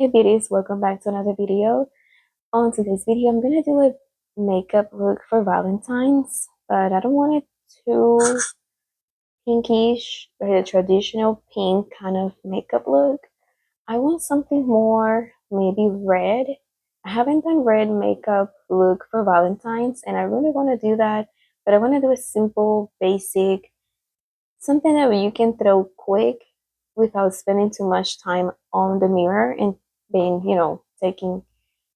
Hey beauties, welcome back to another video. On today's video, I'm gonna do a makeup look for Valentine's, but I don't want it too pinkish or the traditional pink kind of makeup look. I want something more maybe red. I haven't done red makeup look for Valentine's and I really want to do that, but I want to do a simple, basic, something that you can throw quick without spending too much time on the mirror and being, taking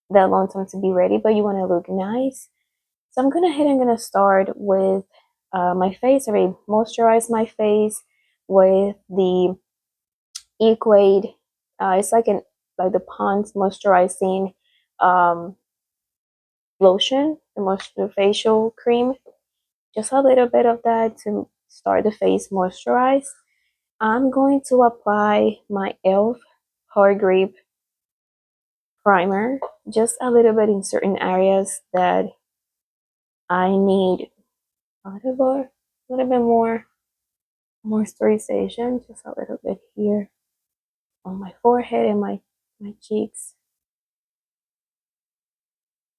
that long time to be ready, but you want to look nice. So I'm gonna start with my face. I already moisturize my face with the Equate. It's like the Pond's moisturizing um, lotion, the moisture facial cream. Just a little bit of that to start the face moisturized. I'm going to apply my e.l.f. Power Grip primer, just a little bit in certain areas that I need a little bit more moisturization, just a little bit here on my forehead and my cheeks.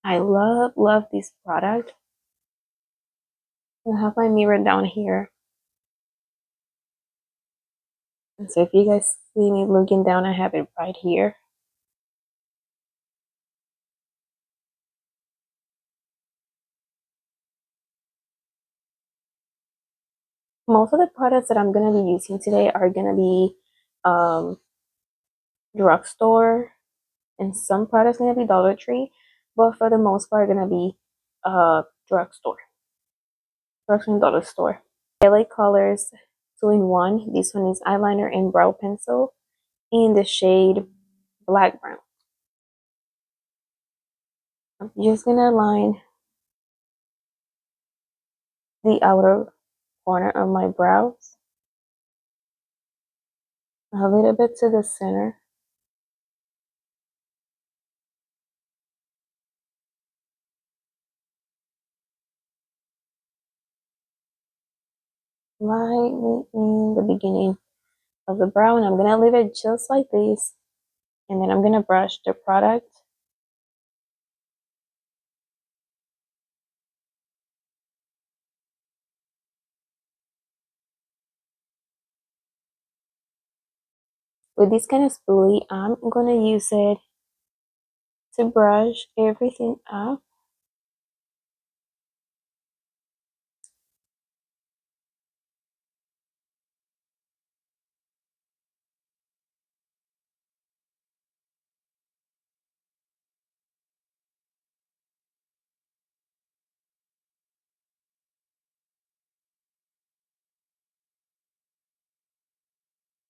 I love this product. I have my mirror down here, and so if you guys see me looking down, I have it right here. Most of the products that I'm gonna be using today are gonna be um, drugstore, and some products gonna be Dollar Tree, but for the most part, gonna be drugstore, drugstore and dollar store. LA Colors 2-in-1. This one is eyeliner and brow pencil in the shade black brown. I'm just gonna line the outer corner of my brows a little bit to the center. Lightly in the beginning of the brow, and I'm gonna leave it just like this, and then I'm gonna brush the product with this kind of spoolie. I'm gonna use it to brush everything up.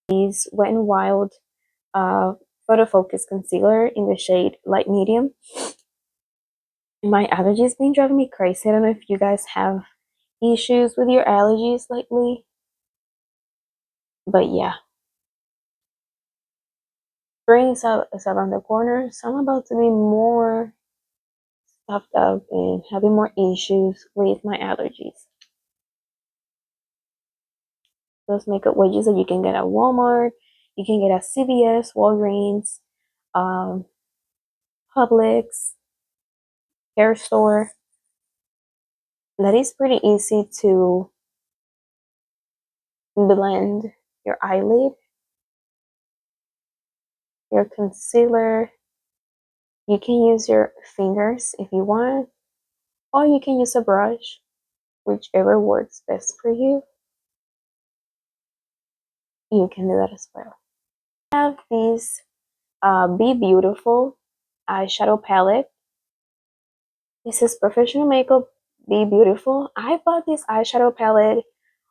These Wet n Wild Photo Focus Concealer in the shade light medium. My allergies been driving me crazy. I don't know if you guys have issues with your allergies lately, but yeah, spring is around the corner, so I'm about to be more stuffed up and having more issues with my allergies. Those makeup wedges that you can get at Walmart, you can get at CVS, Walgreens, um, Publix, hair store. That is pretty easy to blend your eyelid, your concealer. You can use your fingers if you want, or you can use a brush, whichever works best for you. You can do that as well. I have this Be Beautiful eyeshadow palette. This is Professional Makeup Be Beautiful. I bought this eyeshadow palette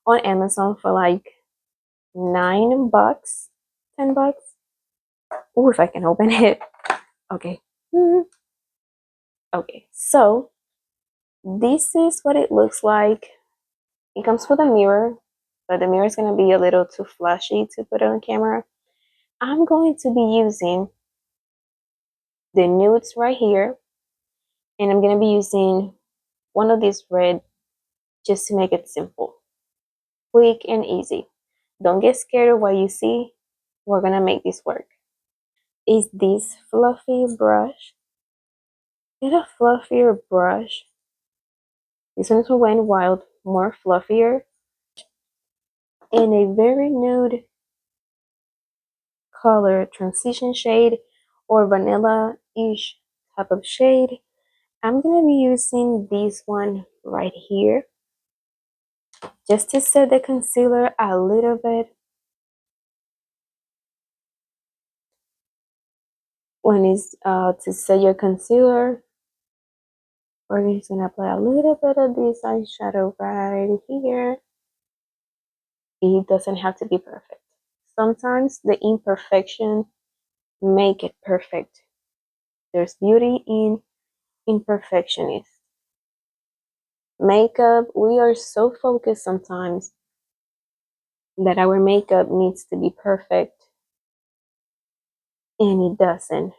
on Amazon for like $9, $10. Oh, if I can open it. Okay. Okay, so this is what it looks like. It comes with a mirror, but the mirror is going to be a little too flashy to put on camera. I'm going to be using the nudes right here, and I'm going to be using one of these red just to make it simple, quick and easy. Don't get scared of what you see. We're going to make this work. is this fluffy brush. Get a fluffier brush. This one's from Wet n Wild, more fluffier, in a very nude color transition shade or vanilla-ish type of shade. I'm gonna be using this one right here just to set the concealer a little bit. When it's to set your concealer, we're just gonna apply a little bit of this eyeshadow right here. It doesn't have to be perfect. Sometimes the imperfection make it perfect. There's beauty in imperfectionist. Makeup, we are so focused sometimes that our makeup needs to be perfect, and it doesn't.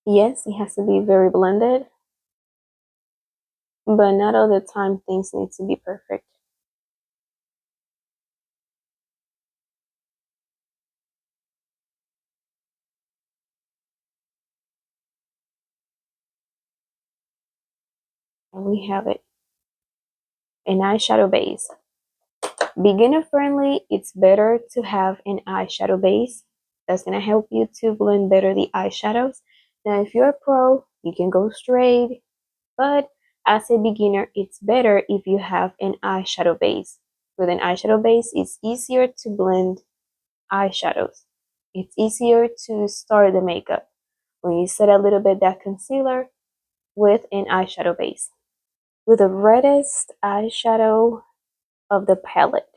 Yes, it has to be very blended, but not all the time things need to be perfect. And we have it. An eyeshadow base. Beginner friendly, it's better to have an eyeshadow base. That's gonna help you to blend better the eyeshadows. Now, if you're a pro, you can go straight, but as a beginner, it's better if you have an eyeshadow base. With an eyeshadow base, it's easier to blend eyeshadows. It's easier to start the makeup when you set a little bit that concealer with an eyeshadow base. With the reddest eyeshadow of the palette,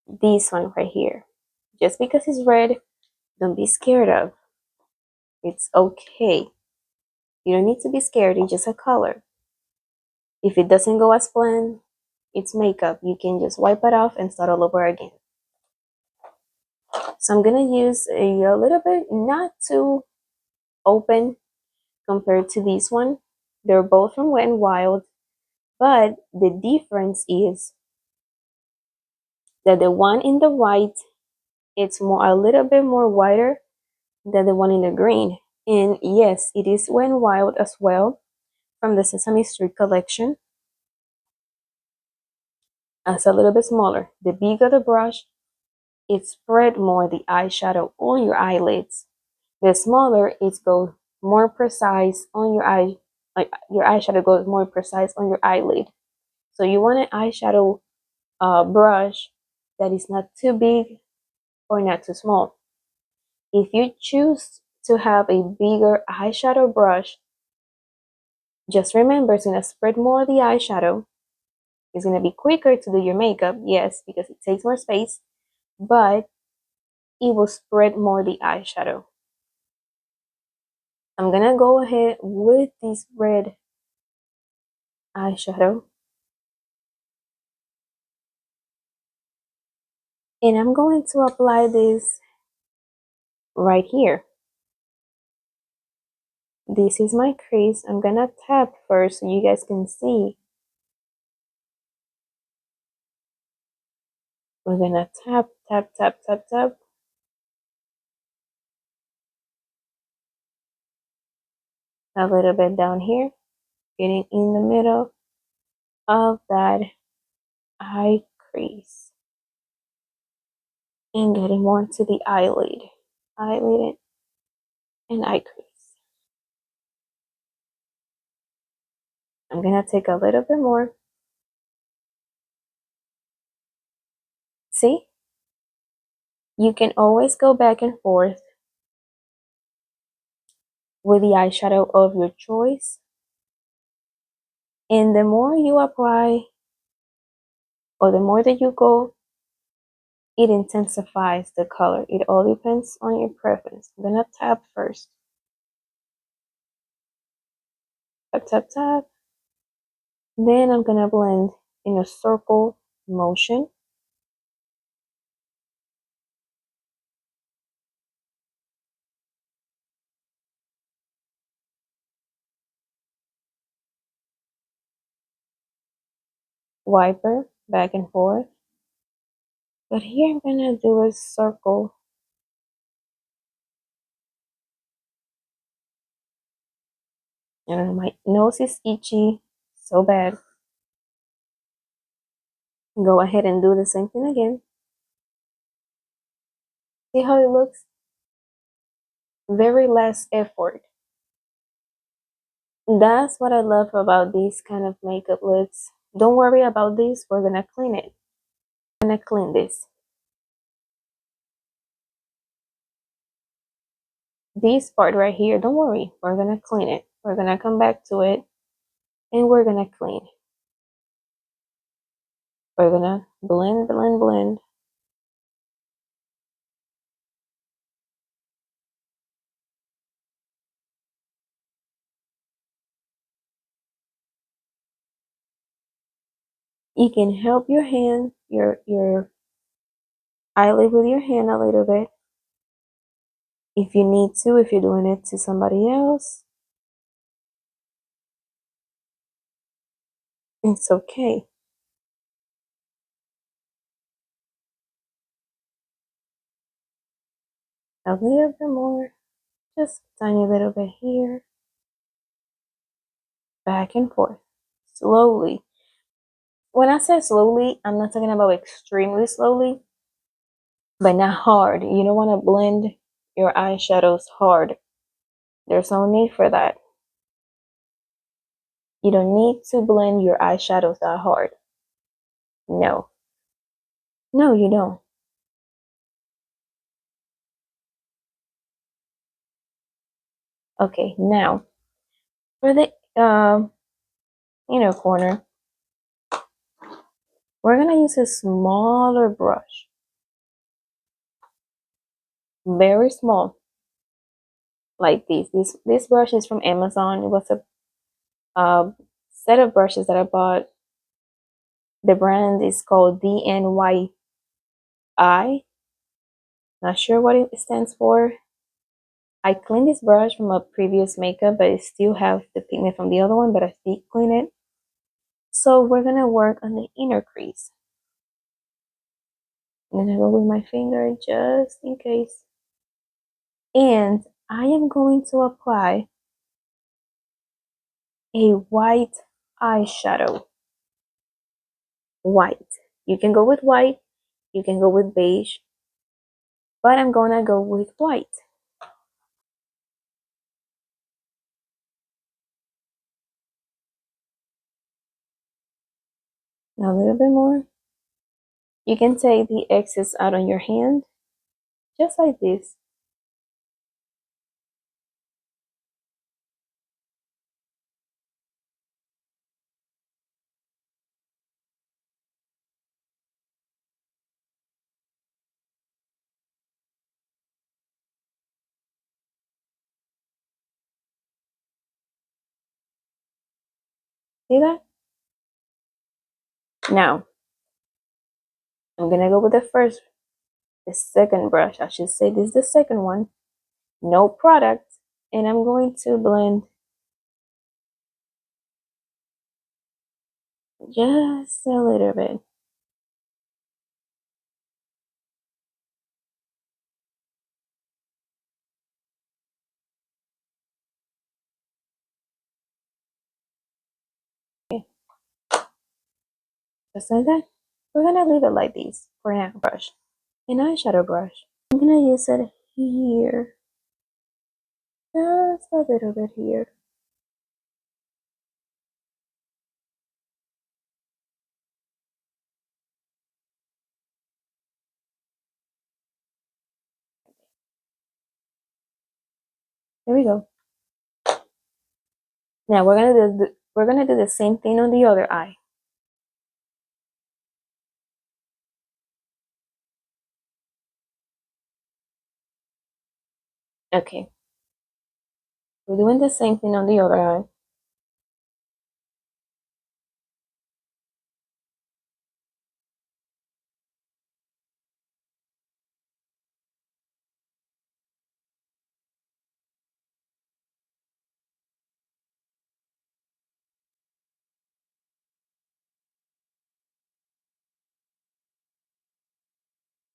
this one right here. Just because it's red, don't be scared of. It's okay. You don't need to be scared, it's just a color. If it doesn't go as planned, it's makeup. You can just wipe it off and start all over again. So I'm gonna use a little bit, not too open compared to this one. They're both from Wet n Wild, but the difference is that the one in the white, it's more a little bit more whiter than the one in the green. And yes, it is Wet n Wild as well from the Sesame Street collection. It's a little bit smaller. The bigger the brush, it spread more the eyeshadow on your eyelids. The smaller, it goes more precise on your eye, like your eyeshadow goes more precise on your eyelid. So you want an eyeshadow brush that is not too big or not too small. If you choose to have a bigger eyeshadow brush, just remember it's gonna spread more of the eyeshadow. It's gonna be quicker to do your makeup, yes, because it takes more space, but it will spread more the eyeshadow. I'm gonna go ahead with this red eyeshadow, and I'm going to apply this right here. This is my crease. I'm gonna tap first so you guys can see. We're gonna tap, tap, tap, tap, tap. A little bit down here, getting in the middle of that eye crease and getting more to the eyelid and eye crease. I'm gonna take a little bit more. See? You can always go back and forth with the eyeshadow of your choice. And the more you apply, or the more that you go, it intensifies the color. It all depends on your preference. I'm gonna tap first. Tap, tap, tap. Then I'm gonna blend in a circle motion. wiper back and forth. But here I'm gonna do a circle. I don't know, my nose is itchy so bad. Go ahead and do the same thing again. See how it looks? Very less effort. That's what I love about these kind of makeup looks. Don't worry about this. We're gonna clean it. We're gonna clean this. This part right here, don't worry. We're gonna clean it. We're gonna come back to it and we're gonna clean. We're gonna blend, blend, blend. You can help your hand, your eyelid with your hand a little bit. If you need to, if you're doing it to somebody else, it's okay. A little bit more, just a tiny little bit here, back and forth, slowly. When I say slowly, I'm not talking about extremely slowly, but not hard. You don't want to blend your eyeshadows hard. There's no need for that. You don't need to blend your eyeshadows that hard. No. No, you don't. Okay, now for the inner corner, we're gonna use a smaller brush. Very small. Like this. This brush is from Amazon. It was a set of brushes that I bought. The brand is called DNYI. Not sure what it stands for. I cleaned this brush from a previous makeup, but it still have the pigment from the other one, but I did clean it. So we're gonna work on the inner crease. I'm gonna go with my finger just in case. And I am going to apply a white eyeshadow. White. You can go with white, you can go with beige, but I'm gonna go with white. Now a little bit more. You can take the excess out on your hand, just like this. See that? Now, I'm gonna go with the second brush. I should say this is the second one. No product. And I'm going to blend just a little bit. Okay, just like that. We're gonna leave it like this for now. Brush. An eyeshadow brush. I'm gonna use it here. Just a little bit here. There we go. Now we're gonna do the same thing on the other eye. Okay. We're doing the same thing on the other eye.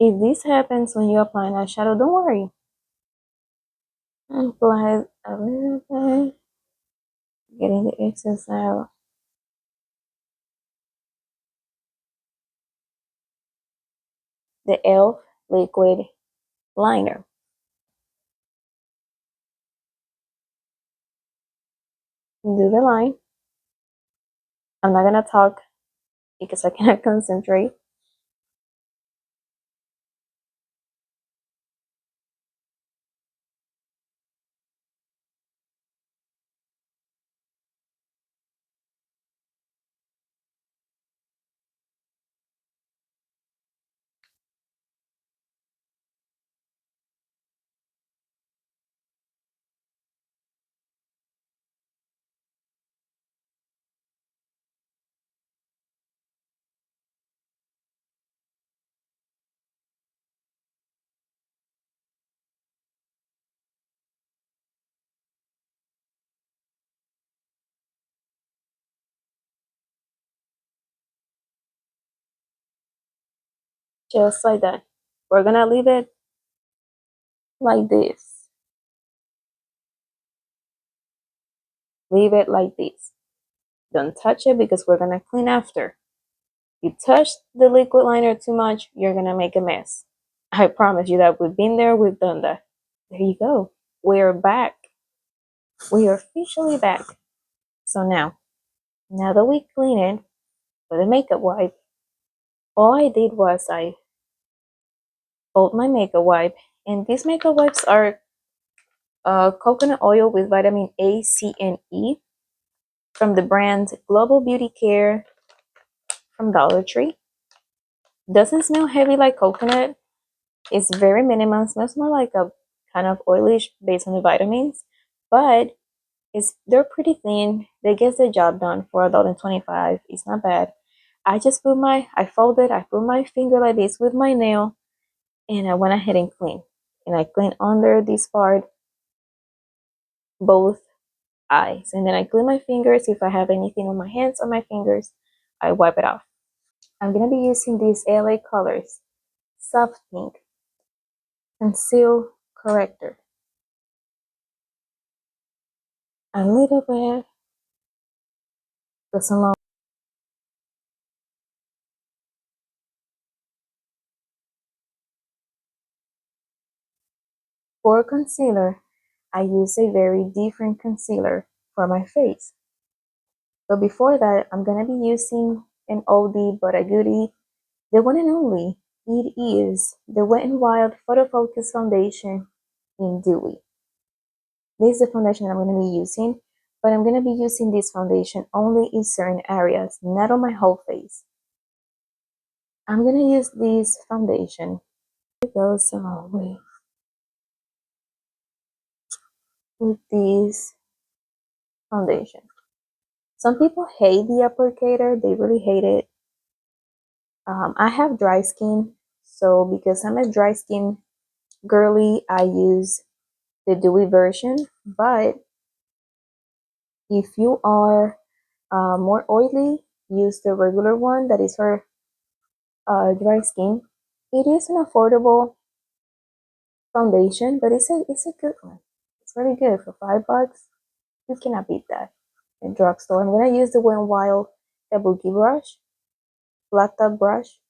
If this happens when you apply an eyeshadow, don't worry. Apply a little bit, getting the excess out. The e.l.f. liquid liner. Do the line. I'm not gonna talk because I cannot concentrate. Just like that. We're gonna leave it like this. Leave it like this. Don't touch it because we're gonna clean after. You touch the liquid liner too much, you're gonna make a mess. I promise you that we've been there, we've done that. There you go. We're back. We are officially back. So now that we clean it with a makeup wipe, all I did was I fold my makeup wipe, and these makeup wipes are coconut oil with vitamin A, C, and E from the brand Global Beauty Care from Dollar Tree. Doesn't smell heavy like coconut. It's very minimal. It smells more like a kind of oilish based on the vitamins, but they're pretty thin. They get the job done for $1.25. It's not bad. I folded, I put my finger like this with my nail, and I went ahead and clean. And I clean under this part, both eyes. And then I clean my fingers. If I have anything on my hands or my fingers, I wipe it off. I'm gonna be using these LA colors, soft pink, conceal corrector. A little bit goes along. For concealer, I use a very different concealer for my face. But before that, I'm gonna be using an oldie but a goodie, the one and only. It is the Wet n Wild Photo Focus Foundation in Dewy. This is the foundation that I'm gonna be using, but I'm gonna be using this foundation only in certain areas, not on my whole face. I'm gonna use this foundation. It goes with this foundation. Some people hate the applicator, they really hate it. I have dry skin, so because I'm a dry skin girly, I use the dewy version. But if you are more oily, use the regular one that is for dry skin. It is an affordable foundation, but it's a good one. It's very good for $5. You cannot beat that in drugstore. I'm gonna use the Wet n Wild Kabuki brush, flat top brush.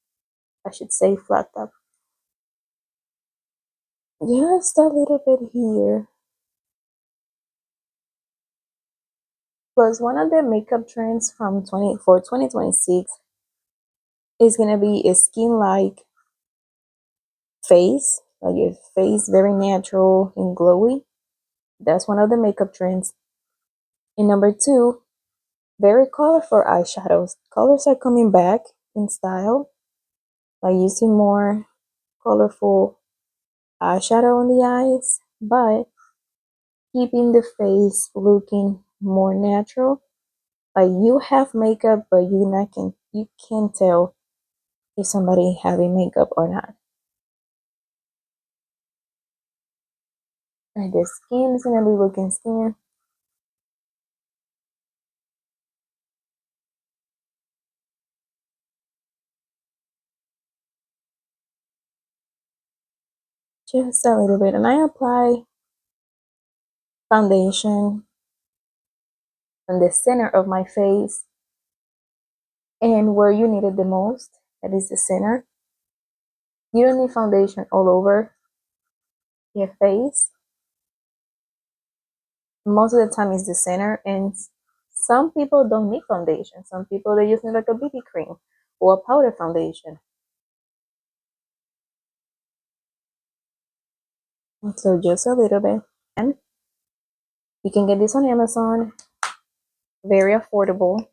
I should say flat top. Just a little bit here. Plus, one of the makeup trends from 2026 is gonna be a skin-like face, like your face very natural and glowy. That's one of the makeup trends. And number two, very colorful eyeshadows. Colors are coming back in style, like using more colorful eyeshadow on the eyes, but keeping the face looking more natural. Like you have makeup, but you can't tell if somebody having makeup or not. Like the skin is gonna be looking skin. just a little bit, and I apply foundation on the center of my face and where you need it the most, that is the center. You don't need foundation all over your face. Most of the time it's the center, and some people don't need foundation. Some people they just need like a BB cream or a powder foundation. So just a little bit. And you can get this on Amazon, very affordable.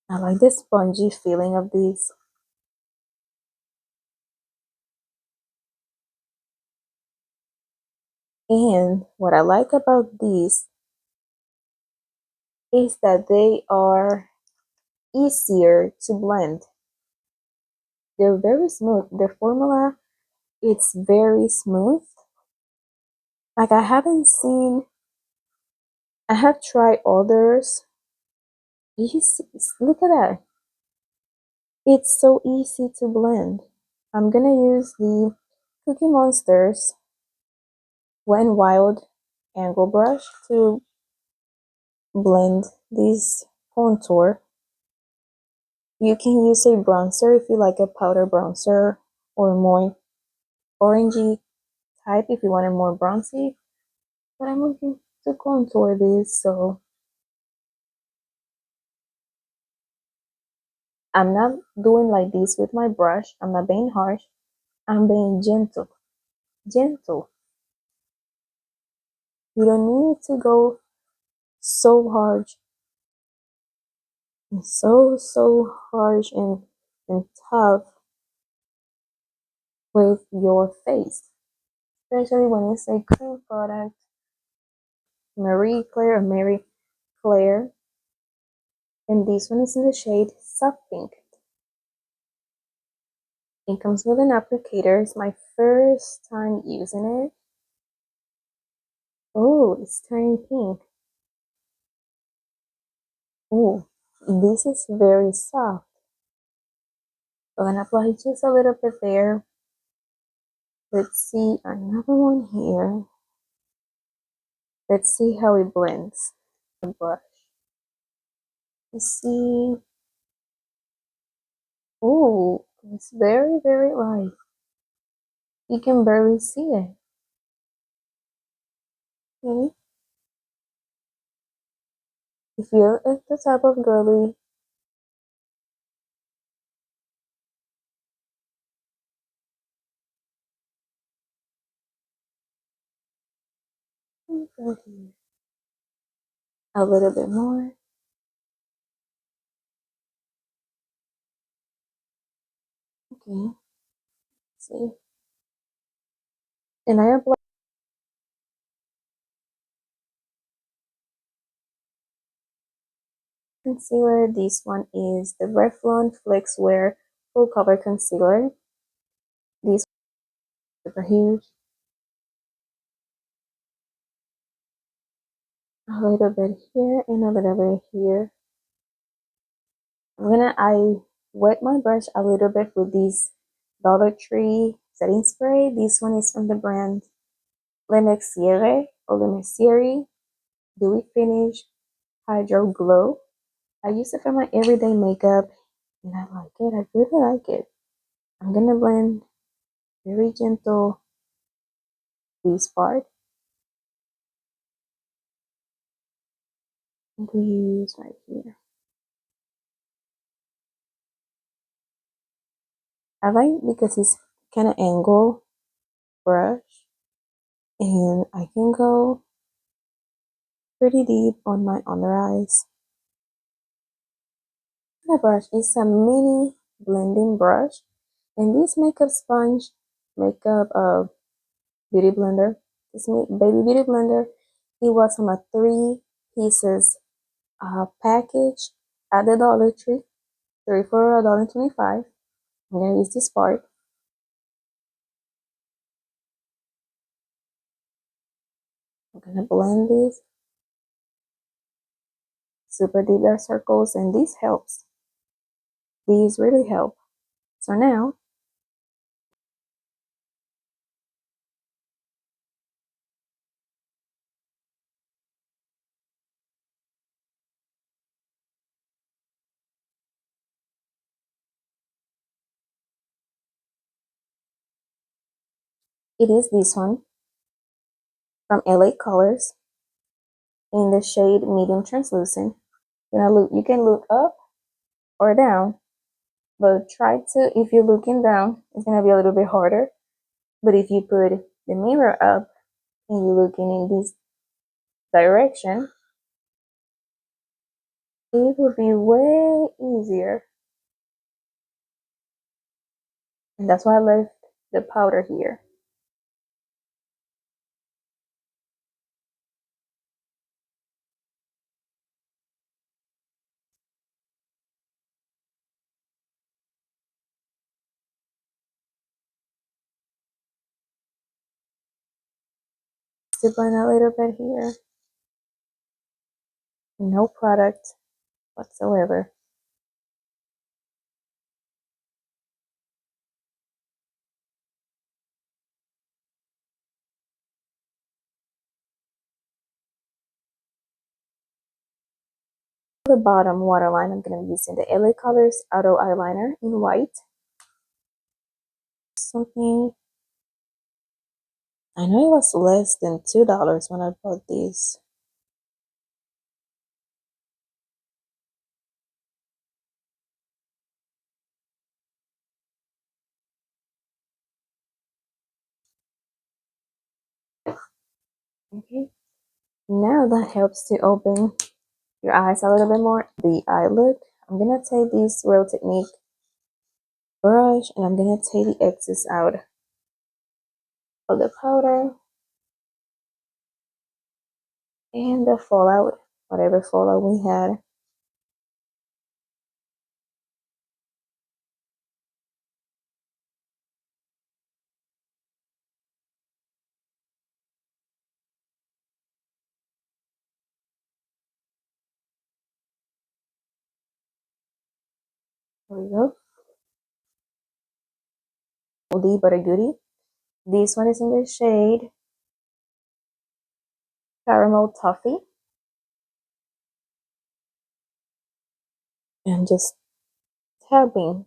I like the spongy feeling of this. And what I like about these is that they are easier to blend. They're very smooth. The formula, it's very smooth. Like I have tried others. Look at that. It's so easy to blend. I'm gonna use the Cookie Monsters Wet n Wild angle brush to blend this contour. You can use a bronzer if you like a powder bronzer or more orangey type if you want it more bronzy. But I'm looking to contour this, so I'm not doing like this with my brush. I'm not being harsh. I'm being gentle. Gentle. You don't need to go so hard and so harsh and tough with your face. Especially when it's a cream product. Marie Claire or Mary Claire. And this one is in the shade Soft Pink. It comes with an applicator. It's my first time using it. Oh, it's turning pink. Oh, this is very soft. I'm gonna apply just a little bit there. Let's see another one here. Let's see how it blends. The brush. Let's see. Oh, it's very light. You can barely see it. Okay. If you're at the type of girly, a little bit more. Okay. See. And I apply concealer. This one is the Revlon Flex Wear Full Cover Concealer. This is super huge. A little bit here and a little bit here. I wet my brush a little bit with this Dollar Tree setting spray. This one is from the brand Le Mercier or Le Mercier Dewy Finish Hydro Glow. I use it for my everyday makeup and I like it. I really like it. I'm gonna blend very gentle this part. I'm gonna use right here. I like because it's kind of angle brush and I can go pretty deep on my under eyes. The brush is a mini blending brush, and this makeup sponge, makeup beauty blender, this baby beauty blender, it was from a 3 pieces package at the Dollar Tree, 3 for $1.25. I'm gonna use this part. I'm gonna blend this super deep dark circles, and this helps. These really help. So now, it is this one from LA Colors in the shade Medium Translucent. You can look up or down, but try to, if you're looking down, it's gonna be a little bit harder. But if you put the mirror up and you're looking in this direction, it will be way easier. And that's why I left the powder here. To blend a little bit here. No product whatsoever. The bottom waterline, I'm going to be using the LA Colors Auto Eyeliner in white. Something, I know it was less than $2 when I bought this. Okay, now that helps to open your eyes a little bit more. The eye look, I'm going to take this Real Technique brush and I'm going to take the excess out of the powder and the fallout, whatever fallout we had. There we go. Oldie but a goodie. This one is in the shade Caramel Toffee. And just tapping.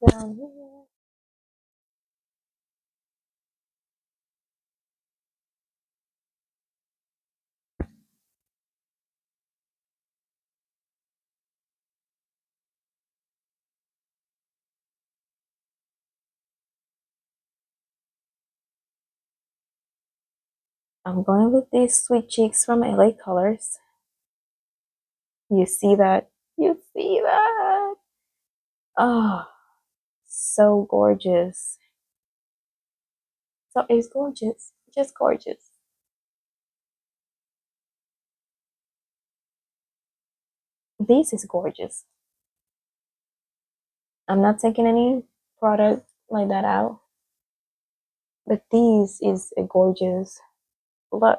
Down here. I'm going with these Sweet Cheeks from LA Colors. You see that? You see that? Oh, so gorgeous. So it's gorgeous. Just gorgeous. This is gorgeous. I'm not taking any product like that out. But this is a gorgeous blush.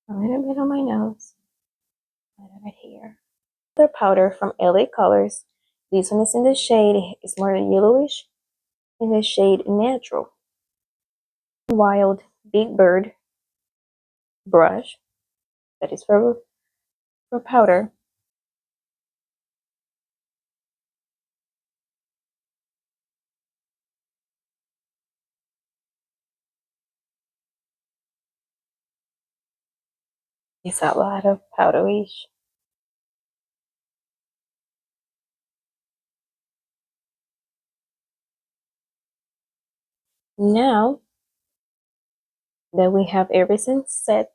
A little bit on my nose. A little bit here. Another powder from LA Colors. This one is in the shade, it's more yellowish, in the shade Natural. Wild Big Bird brush, that is for powder. It's a lot of powderish. Now that we have everything set,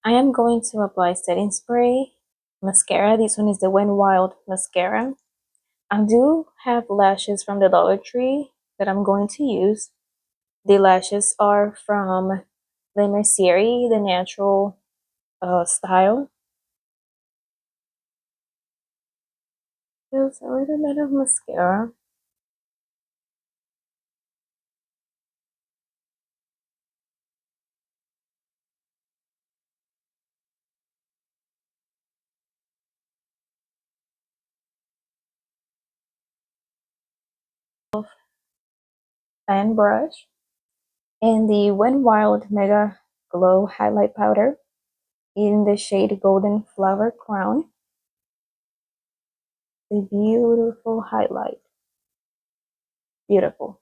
I am going to apply setting spray, mascara. This one is the Went Wild mascara. I do have lashes from the Dollar Tree that I'm going to use. The lashes are from Le Mercier, the natural style. There's a little bit of mascara. Fan brush and the Went Wild Mega Glow Highlight Powder in the shade Golden Flower Crown. A beautiful highlight. Beautiful.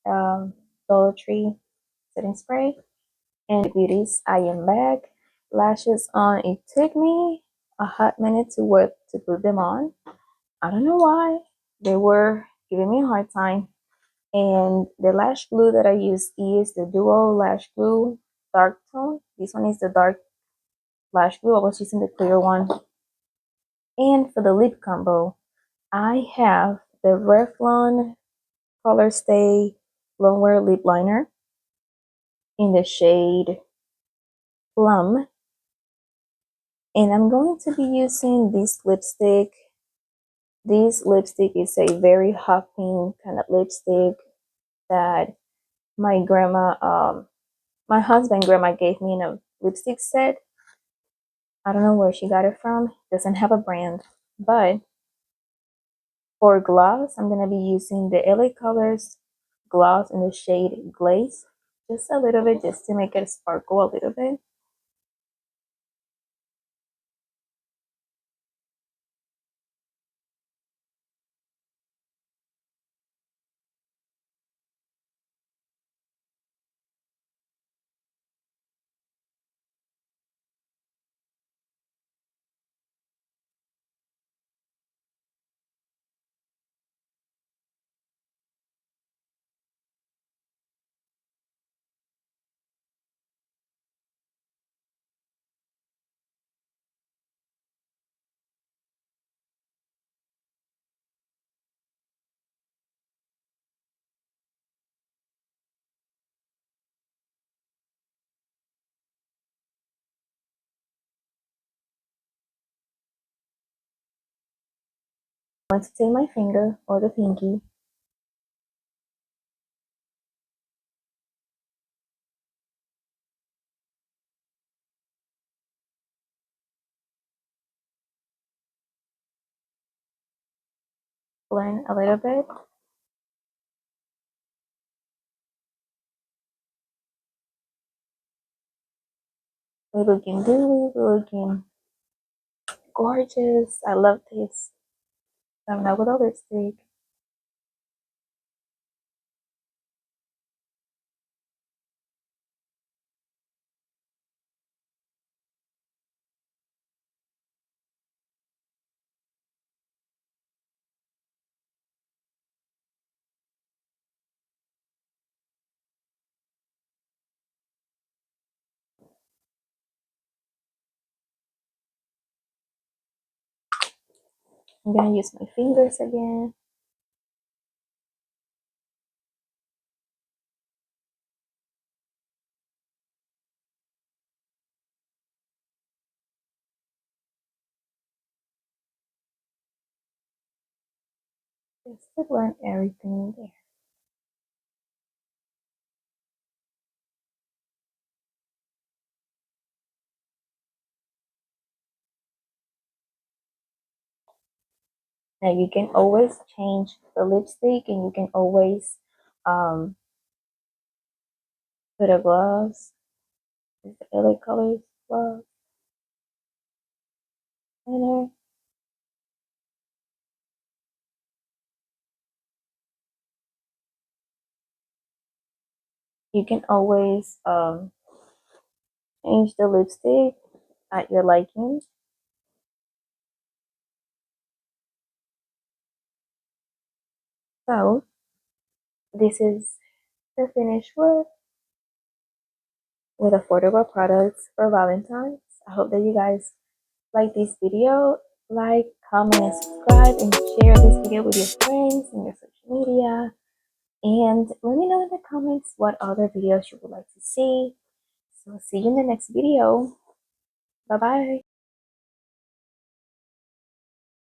Um, Dollar Tree setting spray and beauties. I am back. Lashes on. It took me a hot minute to put them on. I don't know why. They were giving me a hard time. And the lash glue that I use is the Duo Lash Glue Dark Tone. This one is the dark lash glue. I was using the clear one. And for the lip combo, I have the Revlon Color Stay Longwear Lip Liner in the shade Plum. And I'm going to be using this lipstick. This lipstick is a very hot pink kind of lipstick that my grandma, my husband grandma gave me in a lipstick set. I don't know where she got it from. It doesn't have a brand. But for gloss, I'm going to be using the LA Colors gloss in the shade Glaze. Just a little bit, just to make it sparkle a little bit. I'm going to take my finger or the pinky, blend a little bit. We're looking dewy, we're looking gorgeous. I love this. I'm not with a lipstick. I'm gonna use my fingers again. Just to blend everything there. Now you can always change the lipstick and you can always um, for the gloves. It's the LA Colors glove. And you can always change the lipstick at your liking. So this is the finished look with affordable products for Valentine's. I hope that you guys like this video. Like, comment, and subscribe, and share this video with your friends and your social media. And let me know in the comments what other videos you would like to see. So see you in the next video. Bye bye.